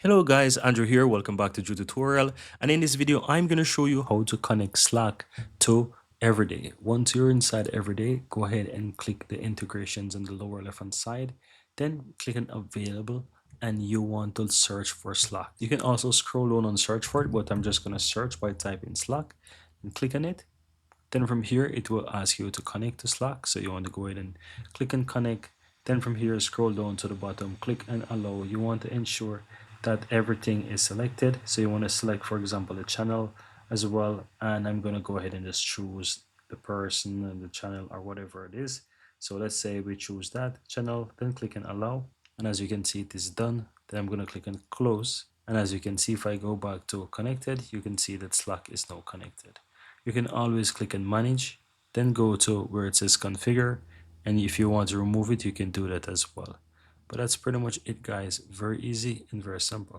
Hello guys, Andrew here. Welcome back to Drew Tutorial. And in this video, I'm going to show you how to connect Slack to Everyday. Once you're inside Everyday, go ahead and click the integrations on the lower left hand side. Then click on available and you want to search for Slack. You can also scroll down and search for it, but I'm just going to search by typing Slack and click on it. Then from here, it will ask you to connect to Slack. So you want to go ahead and click on connect. Then from here, scroll down to the bottom, click and allow. You want to ensure that everything is selected. So you want to select, for example, the channel as well. And I'm going to go ahead and just choose the person and the channel or whatever it is. So let's say we choose that channel, then click and allow. And as you can see, it is done. Then I'm going to click on close. And as you can see, if I go back to connected, you can see that Slack is now connected. You can always click on manage, then go to where it says configure, and if you want to remove it, you can do that as well. But that's pretty much it, guys. Very easy and very simple.